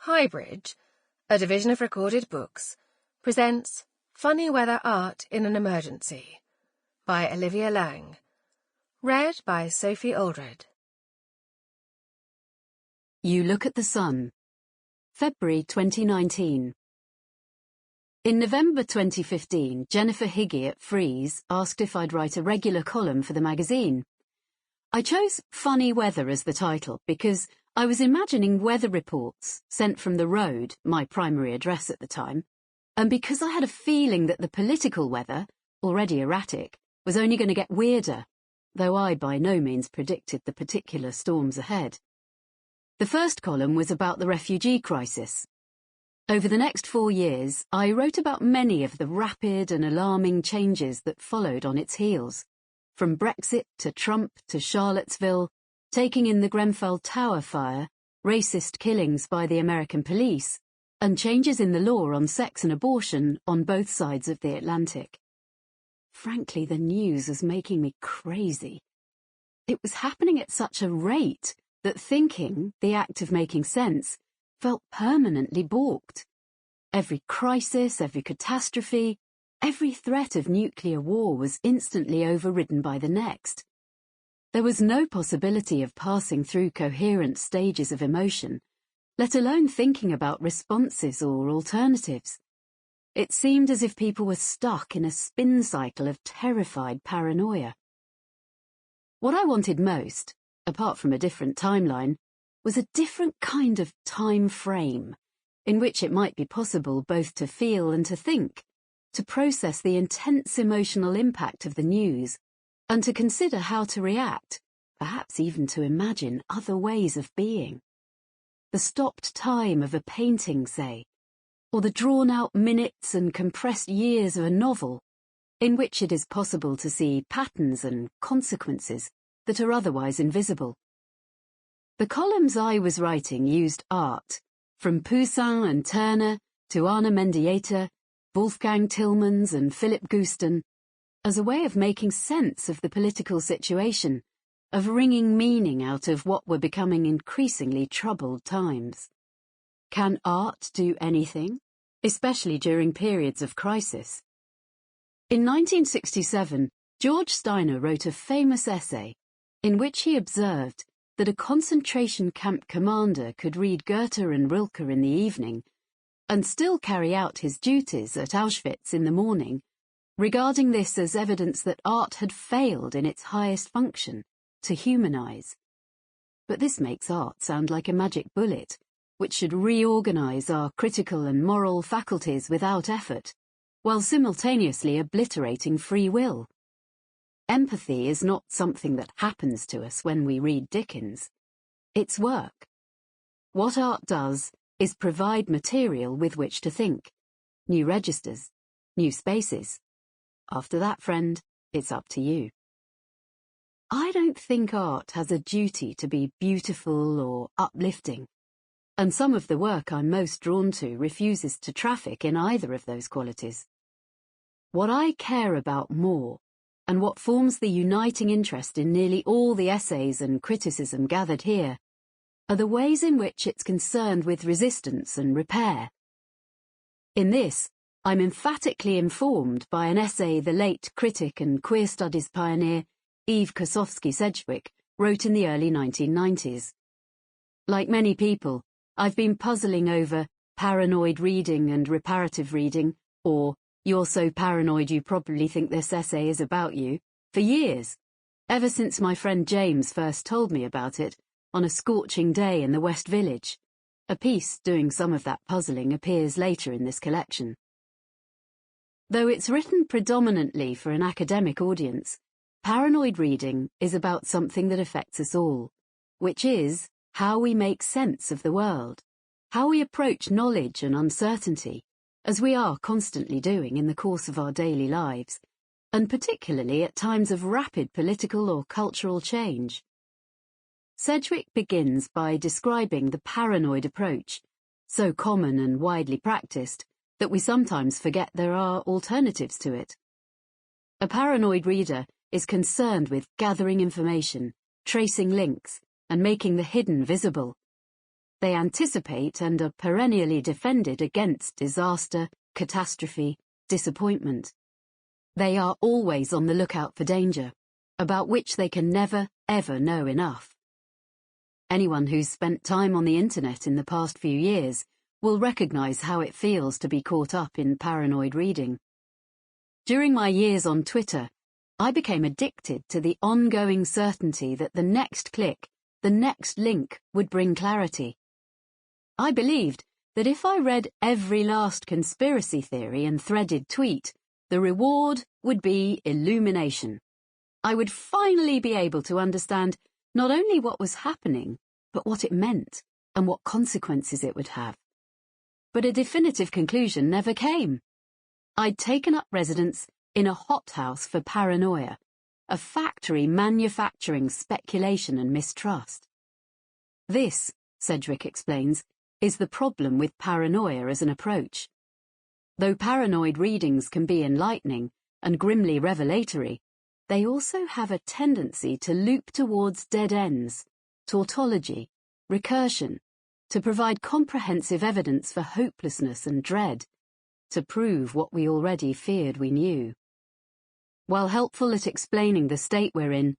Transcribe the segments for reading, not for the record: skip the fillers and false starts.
Highbridge, a division of Recorded Books, presents Funny Weather Art in an Emergency by Olivia Laing. Read by Sophie Aldred. You Look at the Sun. February 2019. In November 2015, Jennifer Higgy at Frieze asked if I'd write a regular column for the magazine. I chose Funny Weather as the title because I was imagining weather reports sent from the road, my primary address at the time, and because I had a feeling that the political weather, already erratic, was only going to get weirder, though I by no means predicted the particular storms ahead. The first column was about the refugee crisis. Over the next 4 years, I wrote about many of the rapid and alarming changes that followed on its heels, from Brexit to Trump to Charlottesville, taking in the Grenfell Tower fire, racist killings by the American police, and changes in the law on sex and abortion on both sides of the Atlantic. Frankly, the news was making me crazy. It was happening at such a rate that thinking, the act of making sense, felt permanently balked. Every crisis, every catastrophe, every threat of nuclear war was instantly overridden by the next. There was no possibility of passing through coherent stages of emotion, let alone thinking about responses or alternatives. It seemed as if people were stuck in a spin cycle of terrified paranoia. What I wanted most, apart from a different timeline, was a different kind of time frame, in which it might be possible both to feel and to think, to process the intense emotional impact of the news, and to consider how to react, perhaps even to imagine other ways of being. The stopped time of a painting, say, or the drawn-out minutes and compressed years of a novel, in which it is possible to see patterns and consequences that are otherwise invisible. The columns I was writing used art, from Poussin and Turner to Anna Mendieta, Wolfgang Tillmans and Philip Guston, as a way of making sense of the political situation, of wringing meaning out of what were becoming increasingly troubled times. Can art do anything, especially during periods of crisis? In 1967, George Steiner wrote a famous essay in which he observed that a concentration camp commander could read Goethe and Rilke in the evening and still carry out his duties at Auschwitz in the morning, regarding this as evidence that art had failed in its highest function, to humanize. But this makes art sound like a magic bullet, which should reorganize our critical and moral faculties without effort, while simultaneously obliterating free will. Empathy is not something that happens to us when we read Dickens. It's work. What art does is provide material with which to think, new registers, new spaces. After that, friend, it's up to you. I don't think art has a duty to be beautiful or uplifting, and some of the work I'm most drawn to refuses to traffic in either of those qualities. What I care about more, and what forms the uniting interest in nearly all the essays and criticism gathered here, are the ways in which it's concerned with resistance and repair. In this, I'm emphatically informed by an essay the late critic and queer studies pioneer Eve Kosofsky-Sedgwick wrote in the early 1990s. Like many people, I've been puzzling over paranoid reading and reparative reading, or "You're so paranoid you probably think this essay is about you," for years, ever since my friend James first told me about it on a scorching day in the West Village. A piece doing some of that puzzling appears later in this collection. Though it's written predominantly for an academic audience, paranoid reading is about something that affects us all, which is how we make sense of the world, how we approach knowledge and uncertainty, as we are constantly doing in the course of our daily lives, and particularly at times of rapid political or cultural change. Sedgwick begins by describing the paranoid approach, so common and widely practiced that we sometimes forget there are alternatives to it. A paranoid reader is concerned with gathering information, tracing links, and making the hidden visible. They anticipate and are perennially defended against disaster, catastrophe, disappointment. They are always on the lookout for danger, about which they can never, ever know enough. Anyone who's spent time on the internet in the past few years will recognize how it feels to be caught up in paranoid reading. During my years on Twitter, I became addicted to the ongoing certainty that the next click, the next link would bring clarity. I believed that if I read every last conspiracy theory and threaded tweet, the reward would be illumination. I would finally be able to understand not only what was happening, but what it meant and what consequences it would have. But a definitive conclusion never came. I'd taken up residence in a hothouse for paranoia, a factory manufacturing speculation and mistrust. This, Sedgwick explains, is the problem with paranoia as an approach. Though paranoid readings can be enlightening and grimly revelatory, they also have a tendency to loop towards dead ends, tautology, recursion, to provide comprehensive evidence for hopelessness and dread, to prove what we already feared we knew. While helpful at explaining the state we're in,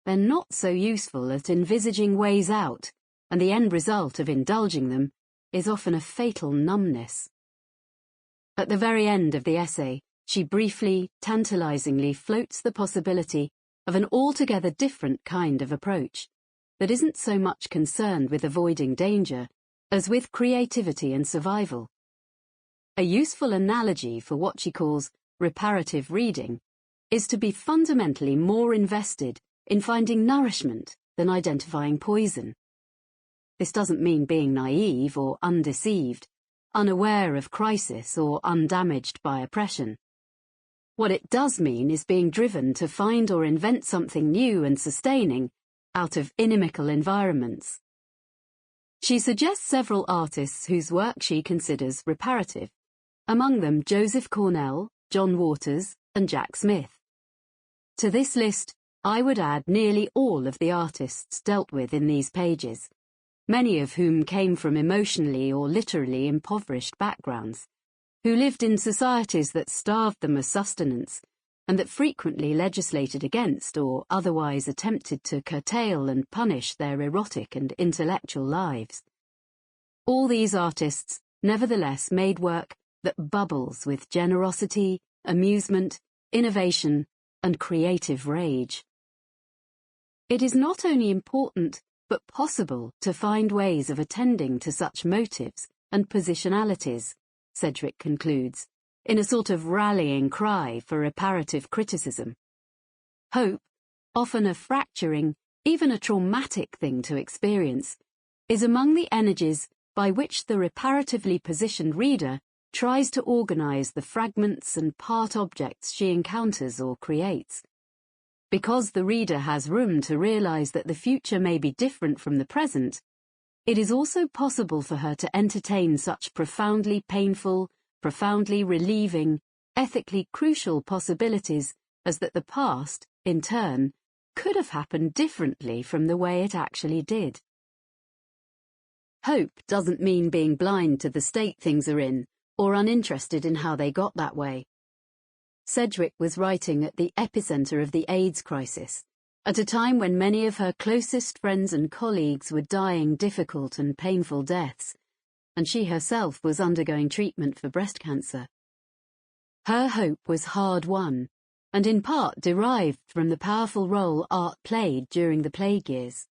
they're not so useful at envisaging ways out, and the end result of indulging them is often a fatal numbness. At the very end of the essay, she briefly, tantalizingly floats the possibility of an altogether different kind of approach that isn't so much concerned with avoiding danger as with creativity and survival. A useful analogy for what she calls reparative reading is to be fundamentally more invested in finding nourishment than identifying poison. This doesn't mean being naive or undeceived, unaware of crisis or undamaged by oppression. What it does mean is being driven to find or invent something new and sustaining out of inimical environments. She suggests several artists whose work she considers reparative, among them Joseph Cornell, John Waters, and Jack Smith. To this list, I would add nearly all of the artists dealt with in these pages, many of whom came from emotionally or literally impoverished backgrounds, who lived in societies that starved them of sustenance and that frequently legislated against or otherwise attempted to curtail and punish their erotic and intellectual lives. All these artists, nevertheless, made work that bubbles with generosity, amusement, innovation, and creative rage. It is not only important, but possible to find ways of attending to such motives and positionalities, Sedgwick concludes, in a sort of rallying cry for reparative criticism. Hope, often a fracturing, even a traumatic thing to experience, is among the energies by which the reparatively positioned reader tries to organize the fragments and part objects she encounters or creates. Because the reader has room to realize that the future may be different from the present, it is also possible for her to entertain such profoundly painful, profoundly relieving, ethically crucial possibilities as that the past, in turn, could have happened differently from the way it actually did. Hope doesn't mean being blind to the state things are in, or uninterested in how they got that way. Sedgwick was writing at the epicenter of the AIDS crisis, at a time when many of her closest friends and colleagues were dying difficult and painful deaths, and she herself was undergoing treatment for breast cancer. Her hope was hard-won, and in part derived from the powerful role art played during the plague years.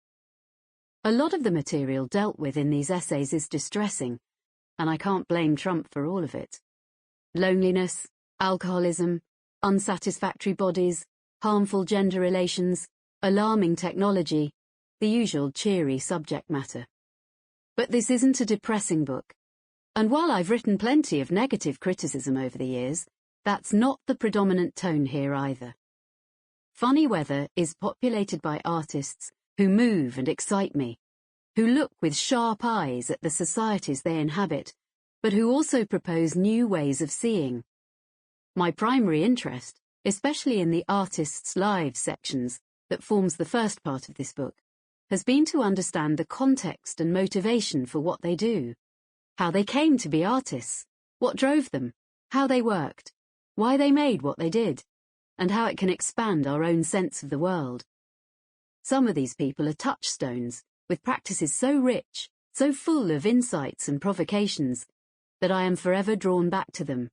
A lot of the material dealt with in these essays is distressing, and I can't blame Trump for all of it. Loneliness, alcoholism, unsatisfactory bodies, harmful gender relations, alarming technology, the usual cheery subject matter. But this isn't a depressing book, and while I've written plenty of negative criticism over the years, that's not the predominant tone here either. Funny Weather is populated by artists who move and excite me, who look with sharp eyes at the societies they inhabit, but who also propose new ways of seeing. My primary interest, especially in the artists' lives sections that forms the first part of this book, has been to understand the context and motivation for what they do, how they came to be artists, what drove them, how they worked, why they made what they did, and how it can expand our own sense of the world. Some of these people are touchstones, with practices so rich, so full of insights and provocations, that I am forever drawn back to them.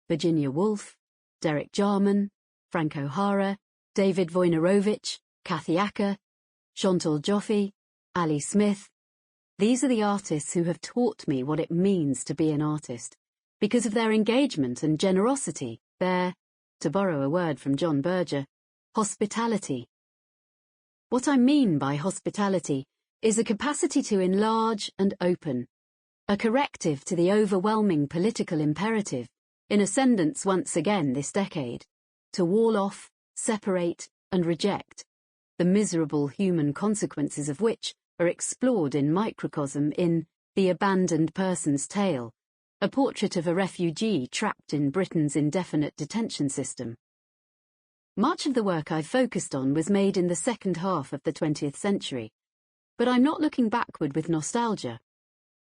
Virginia Woolf, Derek Jarman, Frank O'Hara, David Wojnarowicz, Kathy Acker, Chantal Joffe, Ali Smith. These are the artists who have taught me what it means to be an artist, because of their engagement and generosity, their, to borrow a word from John Berger, hospitality. What I mean by hospitality is a capacity to enlarge and open, a corrective to the overwhelming political imperative, in ascendance once again this decade, to wall off, separate, and reject, the miserable human consequences of which are explored in microcosm in The Abandoned Person's Tale, a portrait of a refugee trapped in Britain's indefinite detention system. Much of the work I focused on was made in the second half of the 20th century, but I'm not looking backward with nostalgia.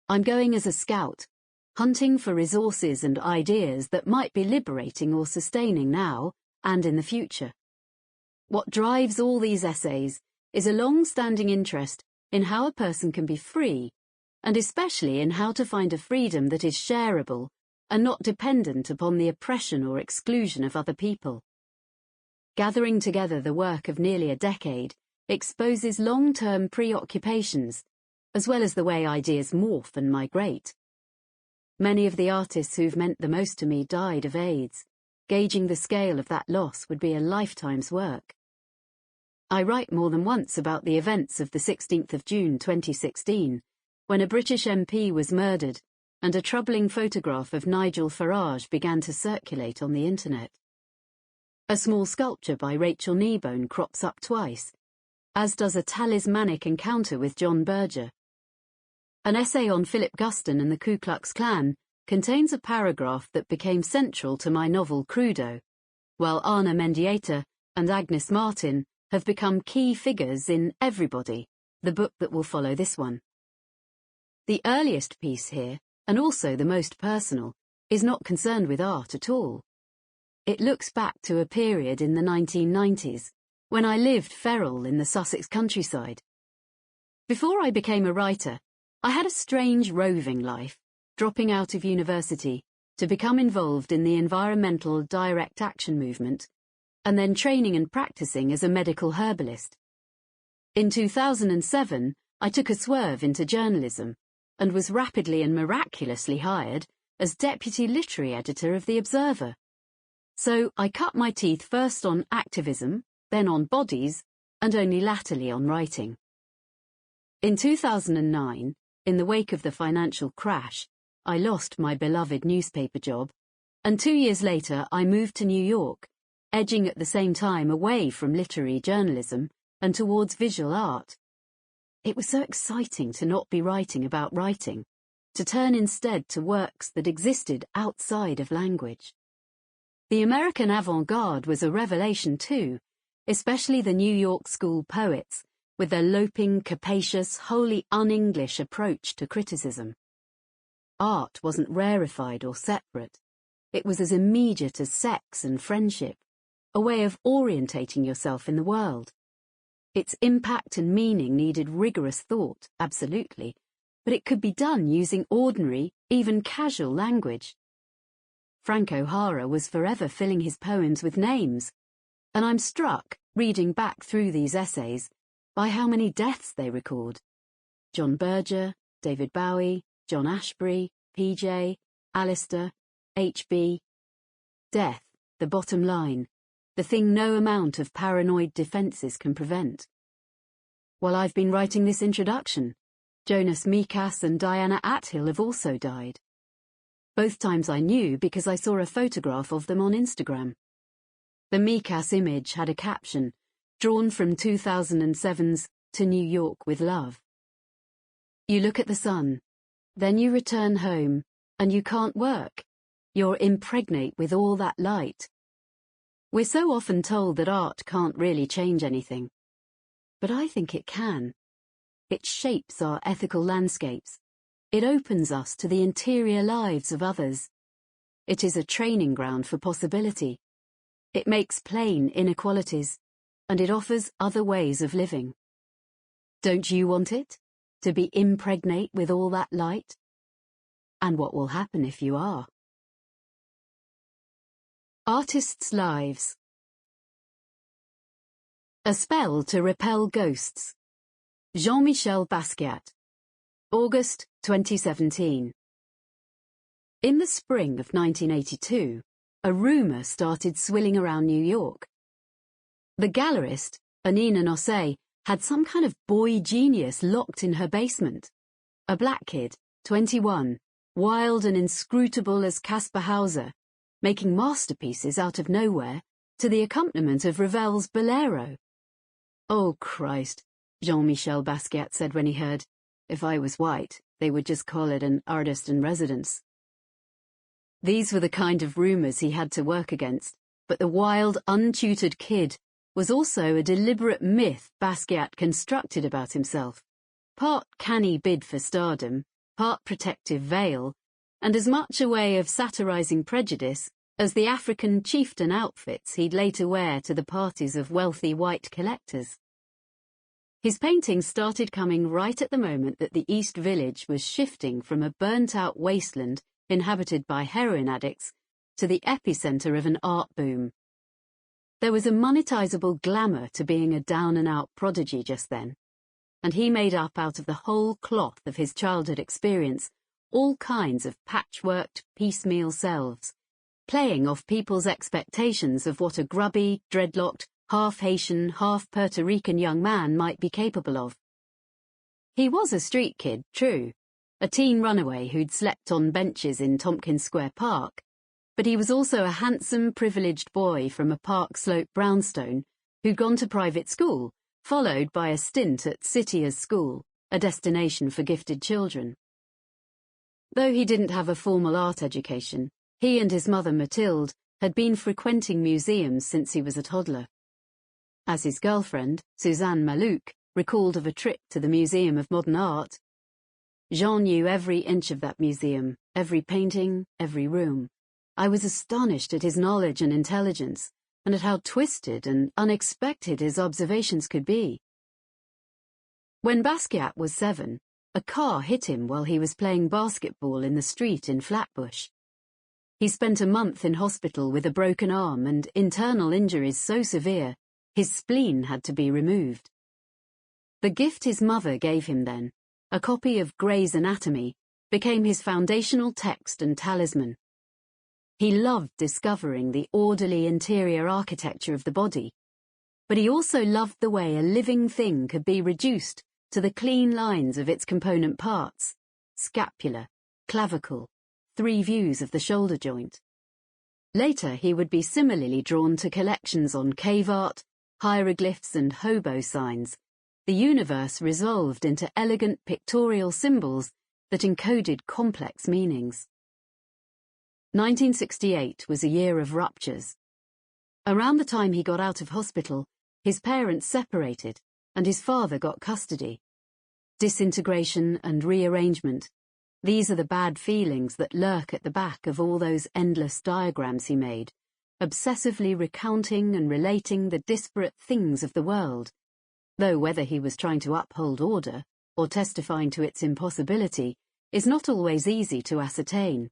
I'm going as a scout, hunting for resources and ideas that might be liberating or sustaining now and in the future. What drives all these essays is a long-standing interest in how a person can be free, and especially in how to find a freedom that is shareable and not dependent upon the oppression or exclusion of other people. Gathering together the work of nearly a decade exposes long-term preoccupations, as well as the way ideas morph and migrate. Many of the artists who've meant the most to me died of AIDS. Gauging the scale of that loss would be a lifetime's work. I write more than once about the events of the 16th of June 2016, when a British MP was murdered and a troubling photograph of Nigel Farage began to circulate on the internet. A small sculpture by Rachel Kneebone crops up twice, as does a talismanic encounter with John Berger. An essay on Philip Guston and the Ku Klux Klan contains a paragraph that became central to my novel Crudo, while Anna Mendieta and Agnes Martin have become key figures in Everybody, the book that will follow this one. The earliest piece here, and also the most personal, is not concerned with art at all. It looks back to a period in the 1990s, when I lived feral in the Sussex countryside. Before I became a writer, I had a strange roving life, dropping out of university to become involved in the environmental direct action movement, and then training and practicing as a medical herbalist. In 2007, I took a swerve into journalism, and was rapidly and miraculously hired as deputy literary editor of The Observer. So I cut my teeth first on activism, then on bodies, and only latterly on writing. In 2009, in the wake of the financial crash, I lost my beloved newspaper job, and 2 years later I moved to New York, edging at the same time away from literary journalism and towards visual art. It was so exciting to not be writing about writing, to turn instead to works that existed outside of language. The American avant-garde was a revelation too, especially the New York School poets, with their loping, capacious, wholly un-English approach to criticism. Art wasn't rarefied or separate. It was as immediate as sex and friendship, a way of orientating yourself in the world. Its impact and meaning needed rigorous thought, absolutely, but it could be done using ordinary, even casual language. Frank O'Hara was forever filling his poems with names, and I'm struck, reading back through these essays, by how many deaths they record. John Berger, David Bowie, John Ashbery, PJ, Alistair, HB. Death, the bottom line, the thing no amount of paranoid defences can prevent. While I've been writing this introduction, Jonas Mekas and Diana Athill have also died. Both times I knew because I saw a photograph of them on Instagram. The Mekas image had a caption, drawn from 2007's To New York with Love. You look at the sun, then you return home, and you can't work. You're impregnate with all that light. We're so often told that art can't really change anything. But I think it can. It shapes our ethical landscapes. It opens us to the interior lives of others. It is a training ground for possibility. It makes plain inequalities, and it offers other ways of living. Don't you want it? To be impregnate with all that light? And what will happen if you are? Artists' lives. A spell to repel ghosts. Jean-Michel Basquiat. August 2017. In the spring of 1982, a rumour started swilling around New York. The gallerist, Anina Nosset, had some kind of boy genius locked in her basement. A black kid, 21, wild and inscrutable as Caspar Hauser, making masterpieces out of nowhere to the accompaniment of Ravel's Bolero. "Oh, Christ," Jean-Michel Basquiat said when he heard, "if I was white, they would just call it an artist in residence." These were the kind of rumours he had to work against, but the wild, untutored kid was also a deliberate myth Basquiat constructed about himself, part canny bid for stardom, part protective veil, and as much a way of satirising prejudice as the African chieftain outfits he'd later wear to the parties of wealthy white collectors. His paintings started coming right at the moment that the East Village was shifting from a burnt-out wasteland inhabited by heroin addicts to the epicentre of an art boom. There was a monetizable glamour to being a down-and-out prodigy just then, and he made up out of the whole cloth of his childhood experience all kinds of patchworked, piecemeal selves, playing off people's expectations of what a grubby, dreadlocked, half-Haitian, half-Puerto Rican young man might be capable of. He was a street kid, true, a teen runaway who'd slept on benches in Tompkins Square Park, but he was also a handsome, privileged boy from a Park Slope brownstone who'd gone to private school, followed by a stint at Citia's School, a destination for gifted children. Though he didn't have a formal art education, he and his mother Mathilde had been frequenting museums since he was a toddler. As his girlfriend, Suzanne Malouk, recalled of a trip to the Museum of Modern Art, "Jean knew every inch of that museum, every painting, every room. I was astonished at his knowledge and intelligence, and at how twisted and unexpected his observations could be." When Basquiat was 7, a car hit him while he was playing basketball in the street in Flatbush. He spent a month in hospital with a broken arm and internal injuries so severe, his spleen had to be removed. The gift his mother gave him then, a copy of Gray's Anatomy, became his foundational text and talisman. He loved discovering the orderly interior architecture of the body, but he also loved the way a living thing could be reduced to the clean lines of its component parts: scapula, clavicle, 3 views of the shoulder joint. Later he would be similarly drawn to collections on cave art, hieroglyphs and hobo signs, the universe resolved into elegant pictorial symbols that encoded complex meanings. 1968 was a year of ruptures. Around the time he got out of hospital, his parents separated and his father got custody. Disintegration and rearrangement, these are the bad feelings that lurk at the back of all those endless diagrams he made, obsessively recounting and relating the disparate things of the world, though whether he was trying to uphold order or testifying to its impossibility is not always easy to ascertain.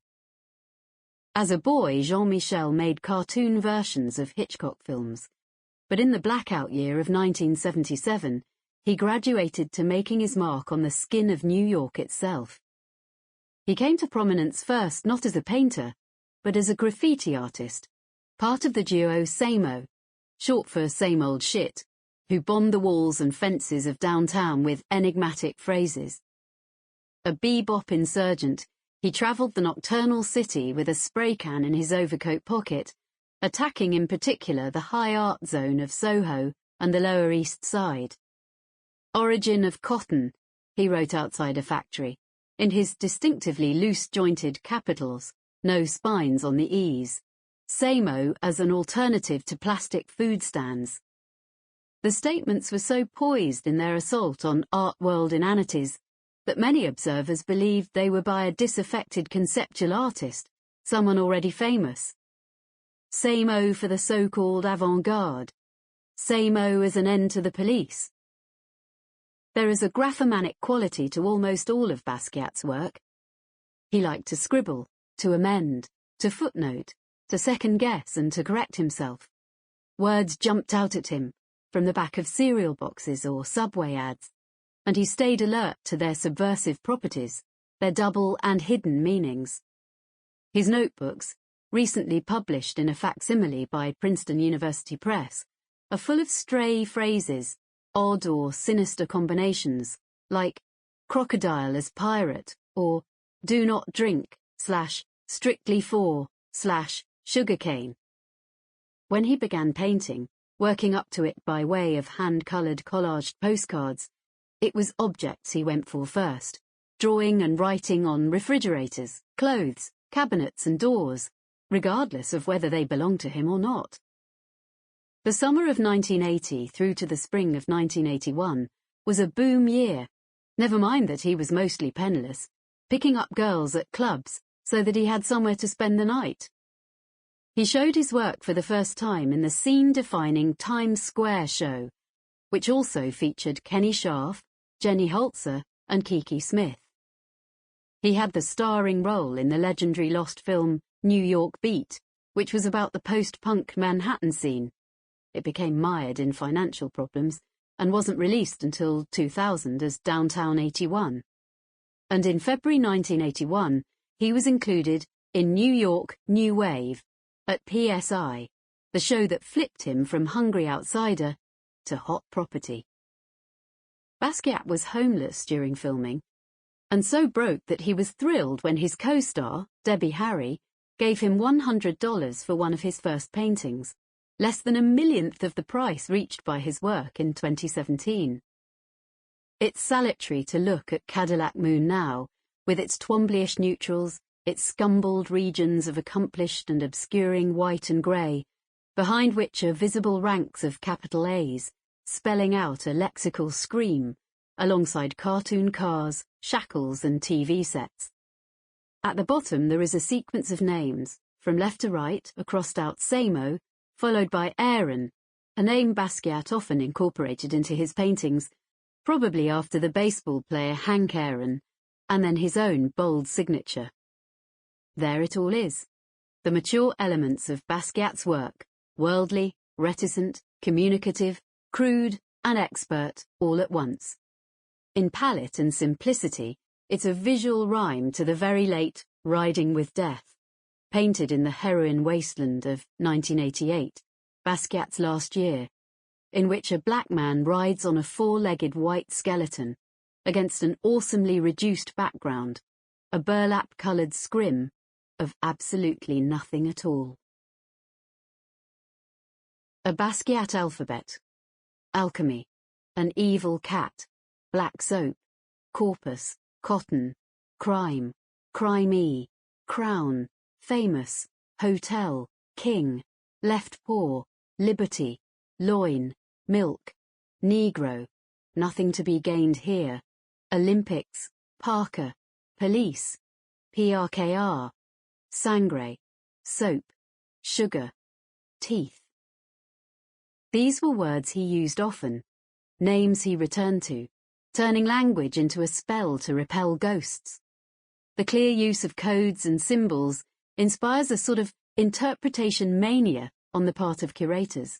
As a boy, Jean-Michel made cartoon versions of Hitchcock films, but in the blackout year of 1977, he graduated to making his mark on the skin of New York itself. He came to prominence first not as a painter, but as a graffiti artist, part of the duo SAMO, short for Same Old Shit, who bombed the walls and fences of downtown with enigmatic phrases. A bebop insurgent, he travelled the nocturnal city with a spray can in his overcoat pocket, attacking in particular the high art zone of Soho and the Lower East Side. Origin of cotton, he wrote outside a factory, in his distinctively loose-jointed capitals, no spines on the E's. Samo as an alternative to plastic food stands. The statements were so poised in their assault on art world inanities that many observers believed they were by a disaffected conceptual artist, someone already famous. Same-o for the so-called avant-garde. Same-o as an end to the police. There is a graphomanic quality to almost all of Basquiat's work. He liked to scribble, to amend, to footnote, to second-guess and to correct himself. Words jumped out at him, from the back of cereal boxes or subway ads, and he stayed alert to their subversive properties, their double and hidden meanings. His notebooks, recently published in a facsimile by Princeton University Press, are full of stray phrases, odd or sinister combinations, like crocodile as pirate, or do not drink, / strictly for, / sugarcane. When he began painting, working up to it by way of hand-coloured collaged postcards, it was objects he went for first, drawing and writing on refrigerators, clothes, cabinets and doors, regardless of whether they belonged to him or not. The summer of 1980 through to the spring of 1981 was a boom year, never mind that he was mostly penniless, picking up girls at clubs so that he had somewhere to spend the night. He showed his work for the first time in the scene-defining Times Square show, which also featured Kenny Scharf, Jenny Holzer, and Kiki Smith. He had the starring role in the legendary lost film New York Beat, which was about the post-punk Manhattan scene. It became mired in financial problems and wasn't released until 2000 as Downtown 81. And in February 1981, he was included in New York New Wave at PSI, the show that flipped him from hungry outsider to hot property. Basquiat was homeless during filming, and so broke that he was thrilled when his co-star, Debbie Harry, gave him $100 for one of his first paintings, less than a millionth of the price reached by his work in 2017. It's salutary to look at Cadillac Moon now, with its Twombly-ish neutrals, its scumbled regions of accomplished and obscuring white and grey, behind which are visible ranks of capital A's, spelling out a lexical scream, alongside cartoon cars, shackles and TV sets. At the bottom there is a sequence of names, from left to right, a crossed-out Samo, followed by Aaron, a name Basquiat often incorporated into his paintings, probably after the baseball player Hank Aaron, and then his own bold signature. There it all is, the mature elements of Basquiat's work, worldly, reticent, communicative, crude, and expert, all at once. In palette and simplicity, it's a visual rhyme to the very late Riding with Death, painted in the heroin wasteland of 1988, Basquiat's last year, in which a black man rides on a four-legged white skeleton against an awesomely reduced background, a burlap-coloured scrim of absolutely nothing at all. A Basquiat alphabet. Alchemy, an evil cat, black soap, corpus, cotton, crime, crimey, crown, famous, hotel, king, left paw, liberty, loin, milk, negro, nothing to be gained here, Olympics, Parker, police, PRKR, sangre, soap, sugar, teeth. These were words he used often, names he returned to, turning language into a spell to repel ghosts. The clear use of codes and symbols inspires a sort of interpretation mania on the part of curators.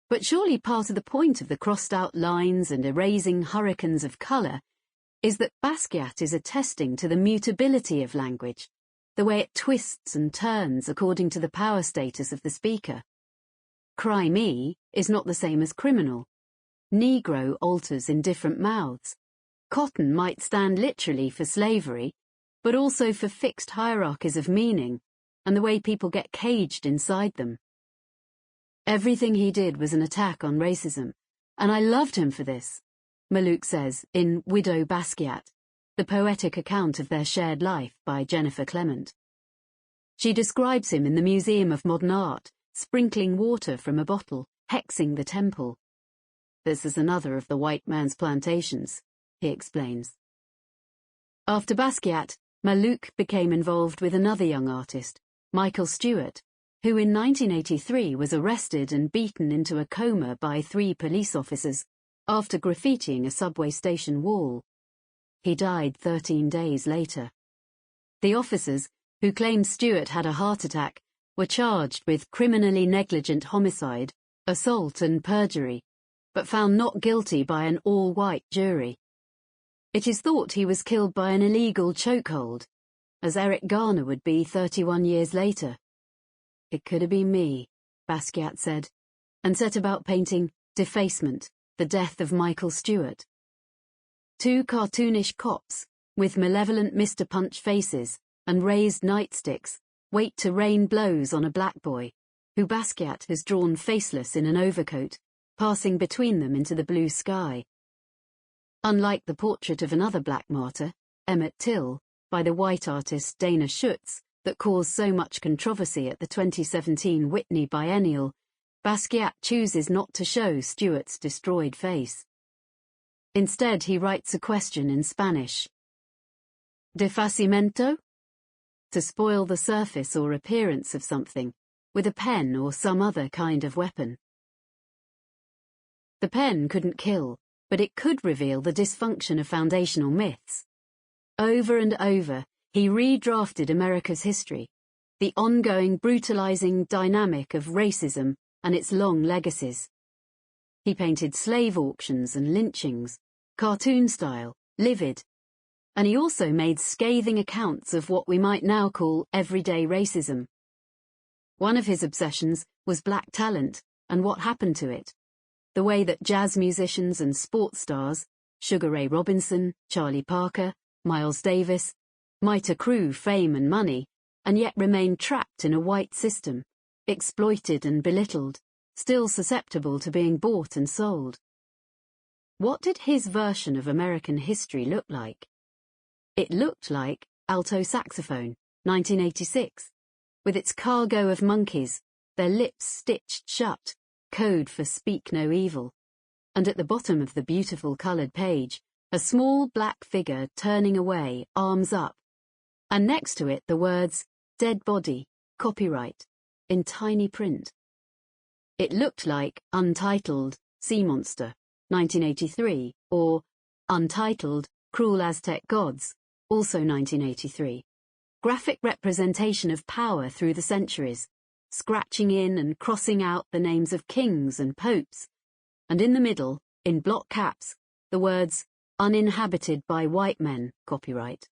But surely part of the point of the crossed-out lines and erasing hurricanes of colour is that Basquiat is attesting to the mutability of language, the way it twists and turns according to the power status of the speaker. Crimey is not the same as criminal. Negro alters in different mouths. Cotton might stand literally for slavery, but also for fixed hierarchies of meaning and the way people get caged inside them. Everything he did was an attack on racism, and I loved him for this, Maluk says in Widow Basquiat, the poetic account of their shared life by Jennifer Clement. She describes him in the Museum of Modern Art, sprinkling water from a bottle, hexing the temple. This is another of the white man's plantations, he explains. After Basquiat, Maluk became involved with another young artist, Michael Stewart, who in 1983 was arrested and beaten into a coma by 3 police officers after graffitiing a subway station wall. He died 13 days later. The officers, who claimed Stewart had a heart attack, were charged with criminally negligent homicide, assault and perjury, but found not guilty by an all-white jury. It is thought he was killed by an illegal chokehold, as Eric Garner would be 31 years later. It could have been me, Basquiat said, and set about painting Defacement, the Death of Michael Stewart. 2 cartoonish cops, with malevolent Mr. Punch faces and raised nightsticks, wait to rain blows on a black boy, who Basquiat has drawn faceless in an overcoat, passing between them into the blue sky. Unlike the portrait of another black martyr, Emmett Till, by the white artist Dana Schutz, that caused so much controversy at the 2017 Whitney Biennial, Basquiat chooses not to show Stewart's destroyed face. Instead, he writes a question in Spanish. Defacimiento? To spoil the surface or appearance of something, with a pen or some other kind of weapon. The pen couldn't kill, but it could reveal the dysfunction of foundational myths. Over and over, he redrafted America's history, the ongoing brutalizing dynamic of racism and its long legacies. He painted slave auctions and lynchings, cartoon style, livid, and he also made scathing accounts of what we might now call everyday racism. One of his obsessions was black talent and what happened to it, the way that jazz musicians and sports stars, Sugar Ray Robinson, Charlie Parker, Miles Davis, might accrue fame and money, and yet remain trapped in a white system, exploited and belittled, still susceptible to being bought and sold. What did his version of American history look like? It looked like Alto Saxophone, 1986, with its cargo of monkeys, their lips stitched shut, code for speak no evil, and at the bottom of the beautiful coloured page, a small black figure turning away, arms up, and next to it the words, Dead Body, Copyright, in tiny print. It looked like Untitled, Sea Monster, 1983, or Untitled, Cruel Aztec Gods, also 1983. Graphic representation of power through the centuries, scratching in and crossing out the names of kings and popes, and in the middle, in block caps, the words, Uninhabited by White Men, Copyright.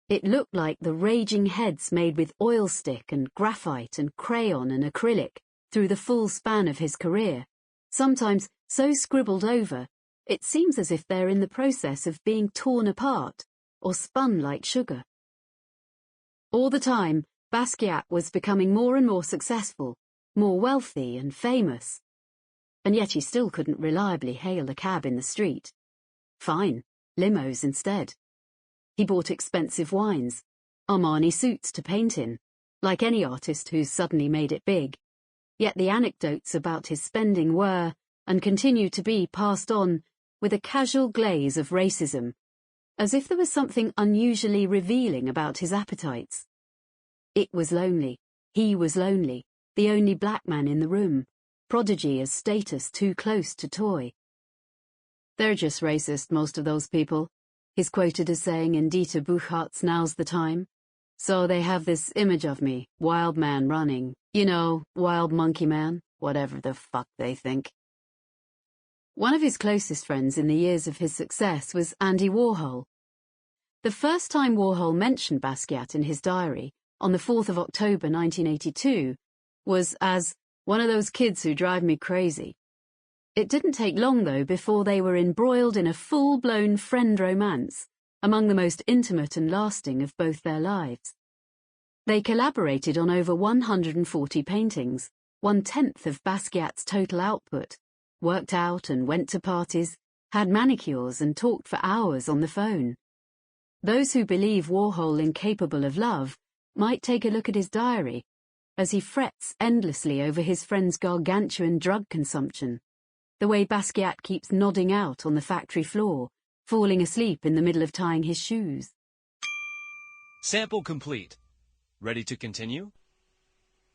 It looked like the raging heads made with oil stick and graphite and crayon and acrylic through the full span of his career, sometimes so scribbled over, it seems as if they're in the process of being torn apart or spun like sugar. All the time, Basquiat was becoming more and more successful, more wealthy and famous. And yet he still couldn't reliably hail a cab in the street. Fine, limos instead. He bought expensive wines, Armani suits to paint in, like any artist who's suddenly made it big. Yet the anecdotes about his spending were, and continue to be, passed on with a casual glaze of racism, as if there was something unusually revealing about his appetites. It was lonely, he was lonely, the only black man in the room, prodigy as status too close to toy. They're just racist, most of those people, he's quoted as saying in Dieter Buchardt's Now's the Time. So they have this image of me, wild man running, you know, wild monkey man, whatever the fuck they think. One of his closest friends in the years of his success was Andy Warhol. The first time Warhol mentioned Basquiat in his diary, on the 4th of October 1982, was as one of those kids who drive me crazy. It didn't take long, though, before they were embroiled in a full-blown friend romance, among the most intimate and lasting of both their lives. They collaborated on over 140 paintings, 1/10 of Basquiat's total output, worked out and went to parties, had manicures and talked for hours on the phone. Those who believe Warhol incapable of love might take a look at his diary, as he frets endlessly over his friend's gargantuan drug consumption. The way Basquiat keeps nodding out on the factory floor, falling asleep in the middle of tying his shoes. Sample complete. Ready to continue?